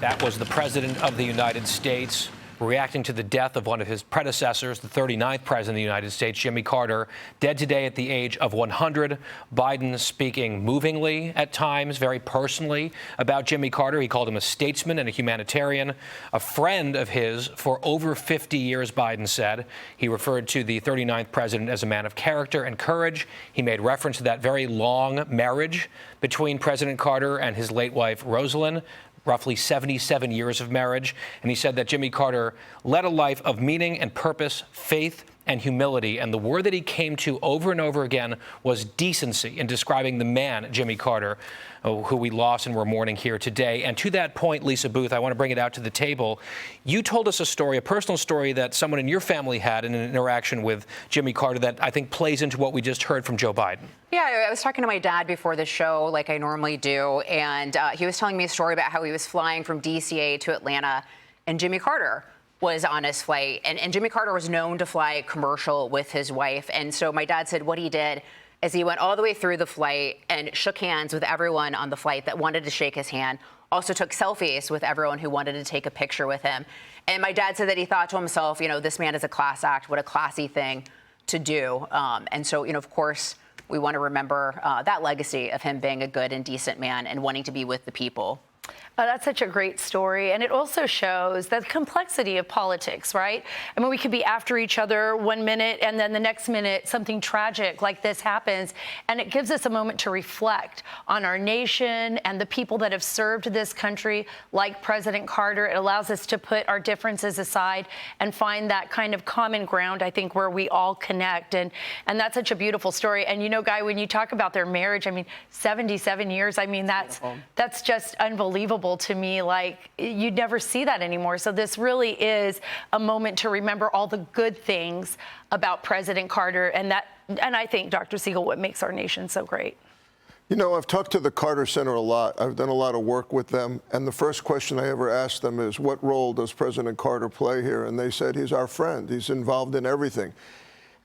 That was the President of the United States reacting to the death of one of his predecessors, the 39th President of the United States, Jimmy Carter, dead today at the age of 100. Biden speaking movingly at times, very personally about Jimmy Carter. He called him a statesman and a humanitarian, a friend of his for over 50 years, Biden said. He referred to the 39th president as a man of character and courage. He made reference to that very long marriage between President Carter and his late wife, Rosalind, roughly 77 years of marriage. And he said that Jimmy Carter led a life of meaning and purpose, faith and humility. And the word that he came to over and over again was decency in describing the man, Jimmy Carter, who we lost and we're mourning here today. And to that point, Lisa Booth, I want to bring it out to the table. You told us a story, a personal story that someone in your family had in an interaction with Jimmy Carter that I think plays into what we just heard from Joe Biden. Yeah, I was talking to my dad before the show, like I normally do, and he was telling me a story about how he was flying from DCA to Atlanta, and Jimmy Carter was on his flight. And Jimmy Carter was known to fly commercial with his wife. And so my dad said what he did is he went all the way through the flight and shook hands with everyone on the flight that wanted to shake his hand, also took selfies with everyone who wanted to take a picture with him. And my dad said that he thought to himself, you know, this man is a class act. What a classy thing to do. And so, you know, of course, we want to remember that legacy of him being a good and decent man and wanting to be with the people. That's such a great story. And it also shows the complexity of politics, right? I mean, we could be after each other one minute and then the next minute something tragic like this happens. And it gives us a moment to reflect on our nation and the people that have served this country, like President Carter. It allows us to put our differences aside and find that kind of common ground, I think, where we all connect. And that's such a beautiful story. And, you know, Guy, when you talk about their marriage, I mean, 77 years, I mean, that's just unbelievable to me. Like, you'd never see that anymore. So this really is a moment to remember all the good things about President Carter, and I think, Dr. Siegel, what makes our nation so great. You know, I've talked to the Carter Center a lot. I've done a lot of work with them. And the first question I ever asked them is, what role does President Carter play here? And they said, he's our friend. He's involved in everything.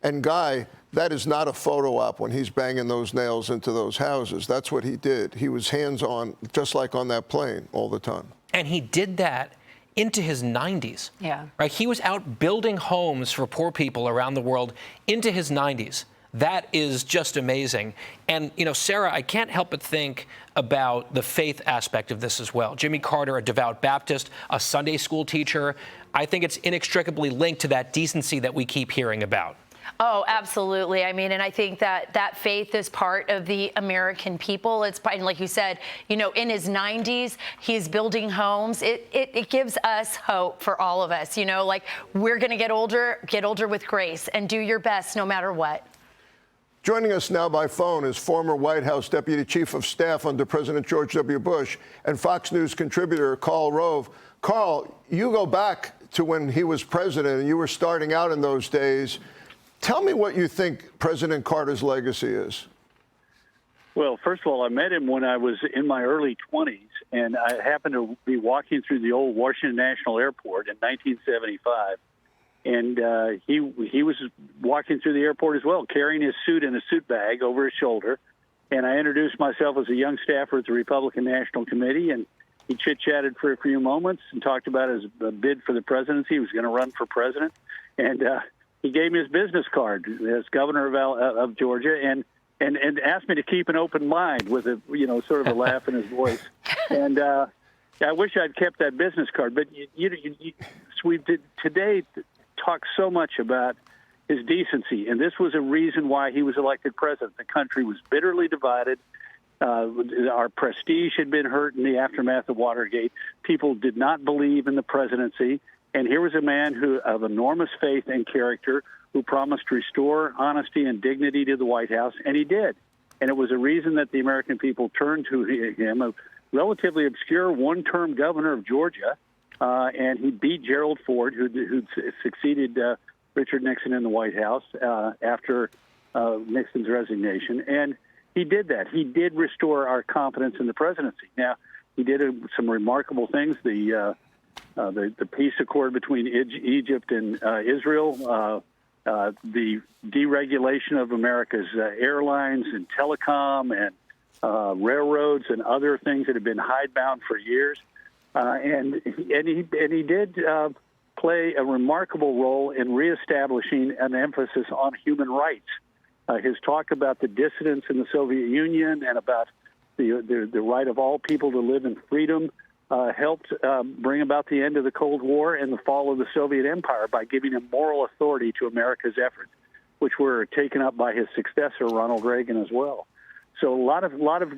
And Guy, that is not a photo op when he's banging those nails into those houses. That's what he did. He was hands-on, just like on that plane all the time. And he did that into his 90s. Yeah. Right? He was out building homes for poor people around the world into his 90s. That is just amazing. And, you know, Sarah, I can't help but think about the faith aspect of this as well. Jimmy Carter, a devout Baptist, a Sunday school teacher. I think it's inextricably linked to that decency that we keep hearing about. Oh, absolutely. I mean, and I think that faith is part of the American people. It's, and like you said, you know, in his 90s, he's building homes. It gives us hope for all of us. You know, like, we're going to get older with grace and do your best no matter what. Joining us now by phone is former White House Deputy Chief of Staff under President George W. Bush and Fox News contributor Karl Rove. Karl, you go back to when he was president and you were starting out in those days. Tell me what you think President Carter's legacy is. Well, first of all, I met him when I was in my early 20s, and I happened to be walking through the old Washington National Airport in 1975. And he was walking through the airport as well, carrying his suit in a suit bag over his shoulder. And I introduced myself as a young staffer at the Republican National Committee, and he chit-chatted for a few moments and talked about his bid for the presidency. He was going to run for president. And he gave me his business card as governor of Georgia, and asked me to keep an open mind with a, you know, sort of a laugh in his voice. And I wish I'd kept that business card. But we did today talk so much about his decency, and this was a reason why he was elected president. The country was bitterly divided. Our prestige had been hurt in the aftermath of Watergate. People did not believe in the presidency. And here was a man who, of enormous faith and character, who promised to restore honesty and dignity to the White House, and he did. And it was a reason that the American people turned to him, a relatively obscure one-term governor of Georgia, and he beat Gerald Ford, who succeeded Richard Nixon in the White House after Nixon's resignation. And he did that. He did restore our confidence in the presidency. Now, he did some remarkable things. The peace accord between Egypt and Israel, the deregulation of America's airlines and telecom and railroads and other things that have been hidebound for years. and he did play a remarkable role in reestablishing an emphasis on human rights. His talk about the dissidents in the Soviet Union and about the right of all people to live in freedom helped bring about the end of the Cold War and the fall of the Soviet Empire by giving a moral authority to America's efforts, which were taken up by his successor, Ronald Reagan, as well. So a lot of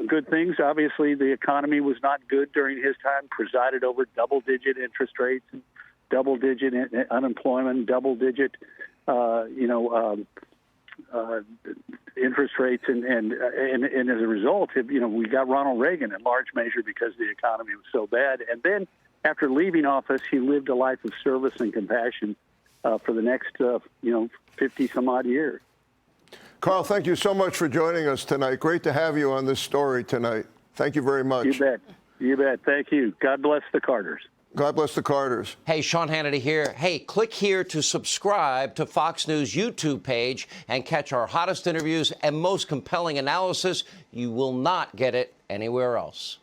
good things. Obviously, the economy was not good during his time, presided over double-digit interest rates, double-digit unemployment, double-digit, interest rates, and as a result, we got Ronald Reagan in large measure because the economy was so bad. And then, after leaving office, he lived a life of service and compassion for the next 50 some odd years. Karl, thank you so much for joining us tonight. Great to have you on this story tonight. Thank you very much. You bet. You bet. Thank you. God bless the Carters. God bless the Carters. Hey, Sean Hannity here. Hey, click here to subscribe to Fox News YouTube page and catch our hottest interviews and most compelling analysis. You will not get it anywhere else.